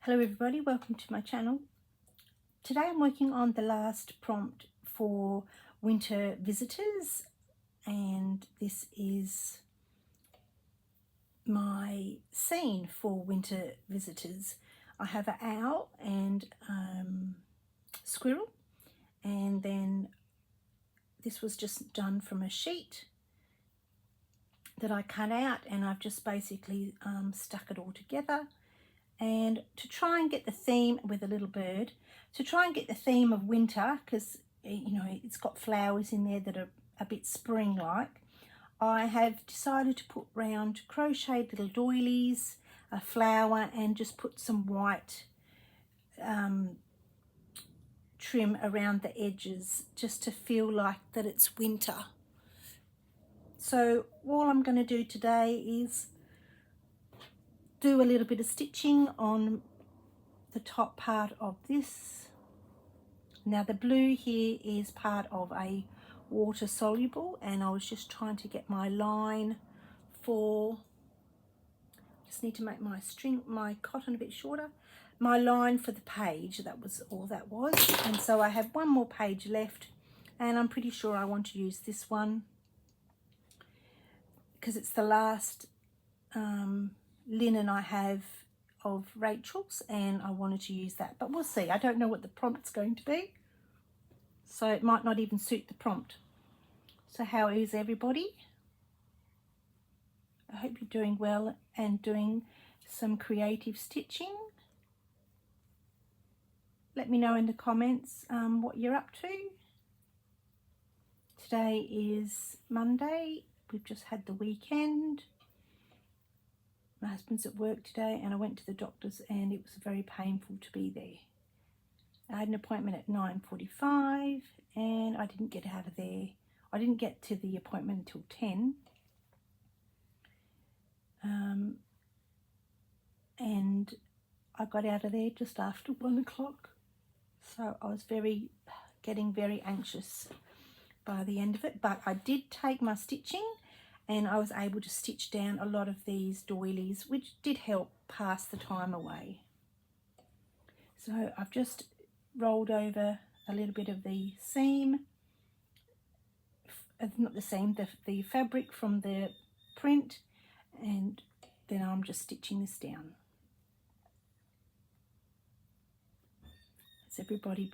Hello everybody, welcome to my channel. Today I'm working on the last prompt for winter visitors, and this is my scene for winter visitors. I have an owl and squirrel, and then this was just done from a sheet that I cut out, and I've just basically stuck it all together. And to try and get the theme with a little bird, to try and get the theme of winter, because you know it's got flowers in there that are a bit spring-like, I have decided to put round crocheted little doilies, a flower, and just put some white trim around the edges just to feel like that it's winter. So all I'm going to do today is do a little bit of stitching on the top part of this. Now the blue here is part of a water soluble, and I was just trying to get my line for, just need to make my cotton a bit shorter, my line for the page. That was all that was. And so I have one more page left, and I'm pretty sure I want to use this one because it's the last linen I have of Rachel's, and I wanted to use that, but we'll see. I don't know what the prompt's going to be, so it might not even suit the prompt. So how is everybody? I hope you're doing well and doing some creative stitching. Let me know in the comments what you're up to. Today is Monday. We've just had the weekend. My husband's at work today, and I went to the doctor's, and it was very painful to be there. I had an appointment at 9:45, and I didn't get out of there. I didn't get to the appointment until 10. And I got out of there just after 1 o'clock. So I was getting very anxious by the end of it. But I did take my stitching, and I was able to stitch down a lot of these doilies, which did help pass the time away. So I've just rolled over a little bit of the seam, not the seam, the fabric from the print, and then I'm just stitching this down. Has everybody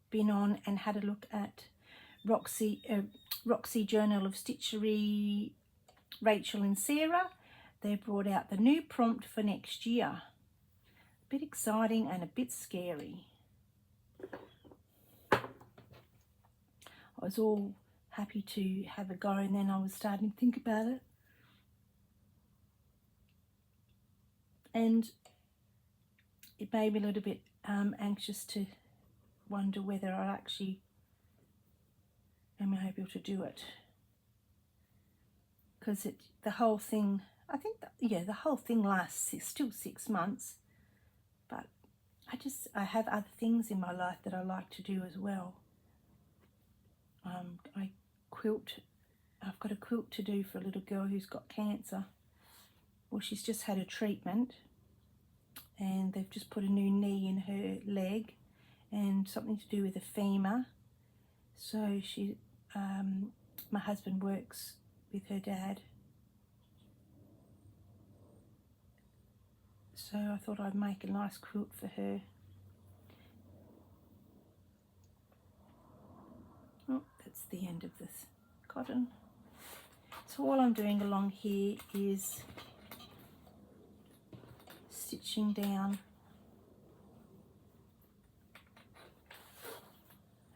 been on and had a look at Roxy Journal of Stitchery, Rachel and Sarah? They brought out the new prompt for next year. A bit exciting and a bit scary. I was all happy to have a go, and then I was starting to think about it. And it made me a little bit anxious to wonder whether I actually am able to do it, because the whole thing, I think that, yeah, the whole thing lasts still 6 months, but I have other things in my life that I like to do as well. I quilt. I've got a quilt to do for a little girl who's got cancer. Well, she's just had a treatment, and they've just put a new knee in her leg and something to do with a femur. So my husband works with her dad, so I thought I'd make a nice quilt for her. Oh, that's the end of this cotton. So all I'm doing along here is stitching down,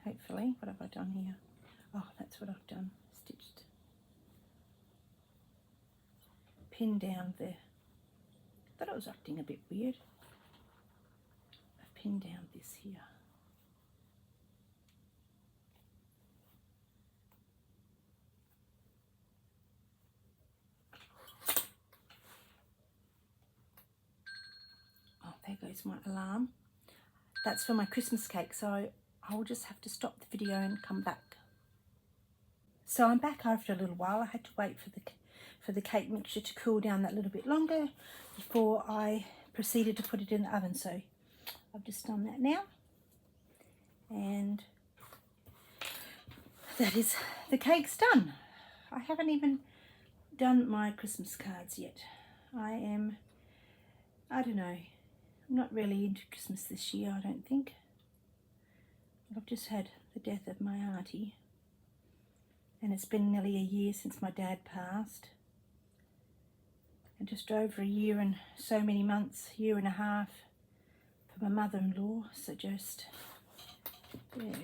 hopefully. What have I done here? Oh, that's what I've done, stitched, pinned down there. I thought I was acting a bit weird. I've pinned down this here. Oh, there goes my alarm. That's for my Christmas cake, so I will just have to stop the video and come back. So I'm back after a little while. I had to wait for the cake mixture to cool down that little bit longer before I proceeded to put it in the oven. So I've just done that now, and that is, the cake's done. I haven't even done my Christmas cards yet. I don't know, I'm not really into Christmas this year, I don't think. I've just had the death of my auntie, and it's been nearly a year since my dad passed, and just over a year and so many months, year and a half for my mother-in-law. So just, yeah.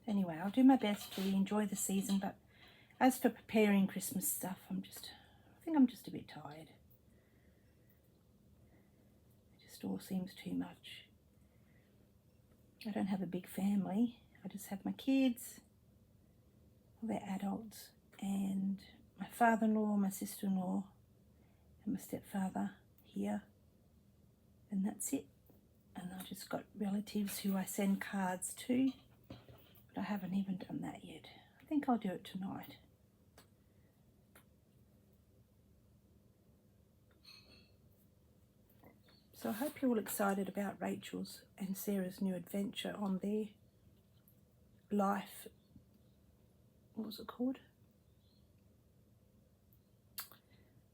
Anyway, I'll do my best to enjoy the season, but as for preparing Christmas stuff, I think I'm just a bit tired. It just all seems too much. I don't have a big family. I just have my kids, they're adults, and my father-in-law, my sister-in-law, and my stepfather here, and that's it. And I just got relatives who I send cards to, but I haven't even done that yet. I think I'll do it tonight. So I hope you're all excited about Rachel's and Sarah's new adventure on their life, what was it called?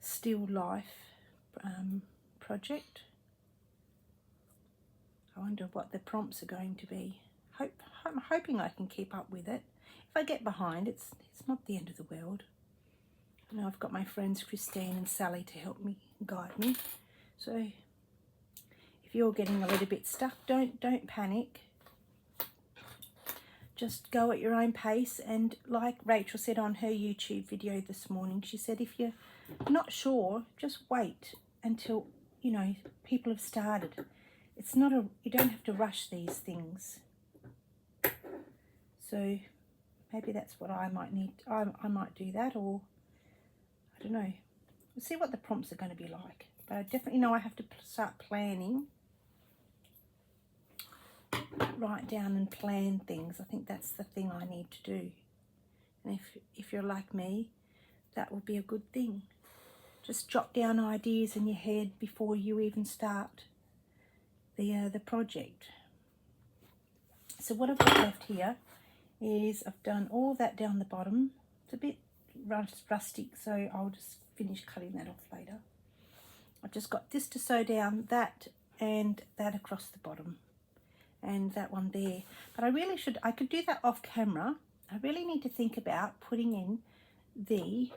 Still Life project. I wonder what the prompts are going to be. I'm hoping I can keep up with it. If I get behind, it's not the end of the world. I know I've got my friends Christine and Sally to help me, guide me. So if you're getting a little bit stuck, don't panic. Just go at your own pace, and like Rachel said on her YouTube video this morning, she said if you're not sure, just wait until, you know, people have started. It's not you don't have to rush these things. So maybe that's what I might need. I might do that, or I don't know. We'll see what the prompts are going to be like. But I definitely know I have to start planning. Write down and plan things. I think that's the thing I need to do. And if you're like me, that would be a good thing. Just jot down ideas in your head before you even start the project. So what I've got left here is I've done all that down the bottom. It's a bit rustic, so I'll just finish cutting that off later. I've just got this to sew down, that and that across the bottom, and that one there. But I could do that off camera. I really need to think about putting in the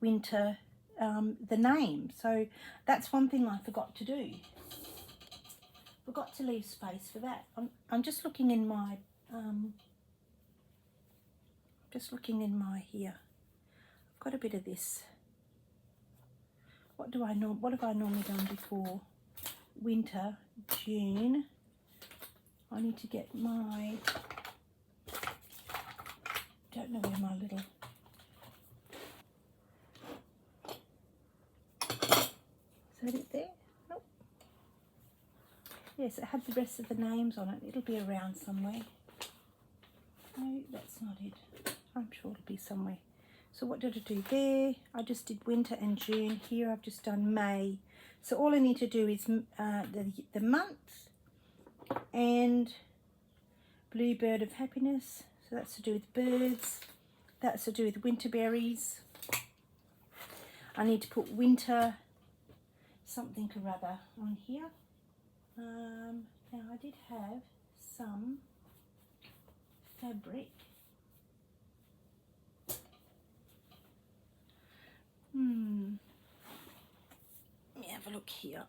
winter, the name. So that's one thing I forgot to do. Forgot to leave space for that. I'm just looking in my, here. I've got a bit of this. What have I normally done before? Winter, June. I need to get my, don't know where my little, is that it there? Nope. Yes, it had the rest of the names on it. It'll be around somewhere. No, that's not it. I'm sure it'll be somewhere. So what did I do there? I just did winter and June. Here I've just done May. So all I need to do is the month and Blue Bird of Happiness. So that's to do with birds. That's to do with winter berries. I need to put winter something or other on here. Now I did have some fabric. Let me have a look here.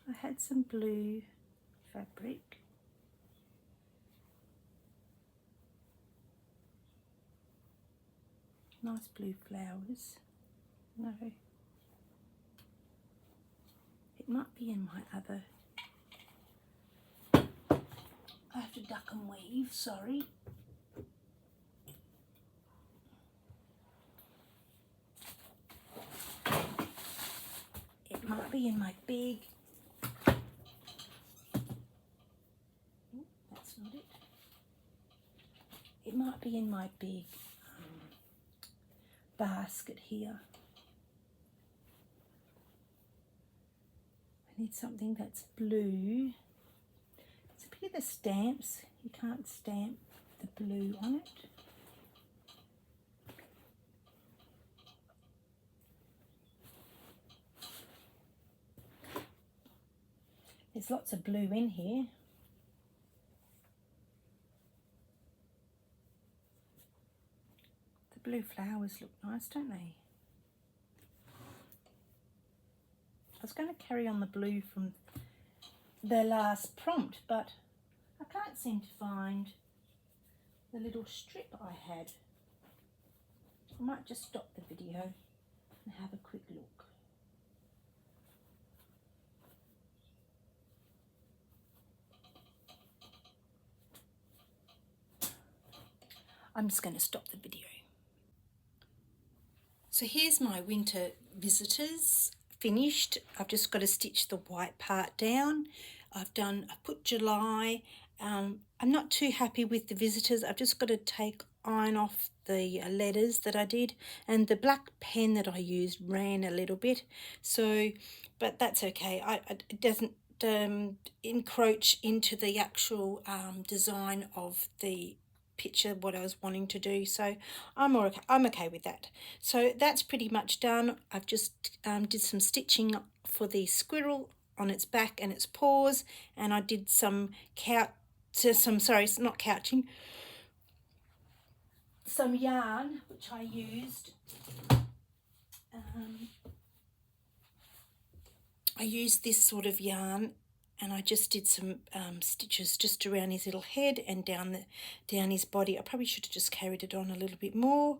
I had some blue fabric. Nice blue flowers. No. It might be in my other. I have to duck and weave, sorry. It might be in my big, that's not it. It might be in my big basket here. I need something that's blue. It's a pity the stamps, you can't stamp the blue on it. There's lots of blue in here. The blue flowers look nice, don't they? I was going to carry on the blue from the last prompt, but I can't seem to find the little strip I had. I might just stop the video and have a quick look. I'm just going to stop the video. So here's my winter visitors finished. I've just got to stitch the white part down. I put July. I'm not too happy with the visitors. I've just got to iron off the letters that I did, and the black pen that I used ran a little bit. So, but that's okay. It doesn't encroach into the actual design of the picture, what I was wanting to do, so I'm okay with that. So that's pretty much done. I've just did some stitching for the squirrel on its back and its paws, and I did some some yarn which I used. I used this sort of yarn, and I just did some stitches just around his little head and down his body. I probably should have just carried it on a little bit more,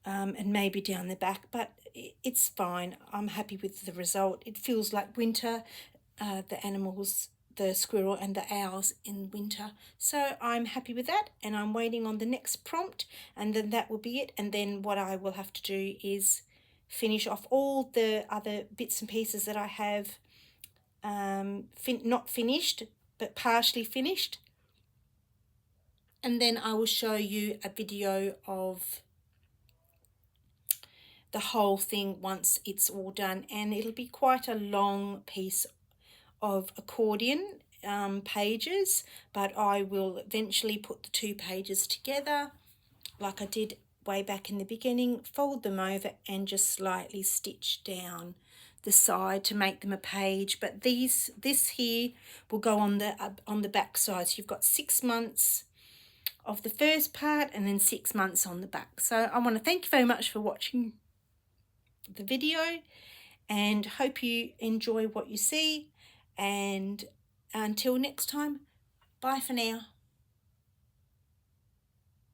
and maybe down the back, but it's fine. I'm happy with the result. It feels like winter, the animals, the squirrel and the owls in winter. So I'm happy with that, and I'm waiting on the next prompt, and then that will be it. And then what I will have to do is finish off all the other bits and pieces that I have not finished but partially finished, and then I will show you a video of the whole thing once it's all done, and it'll be quite a long piece of accordion pages, but I will eventually put the 2 pages together like I did way back in the beginning, fold them over and just slightly stitch down the side to make them a page. But this here will go on the back side, so you've got 6 months of the first part and then 6 months on the back. So I want to thank you very much for watching the video, and hope you enjoy what you see, and until next time, bye for now.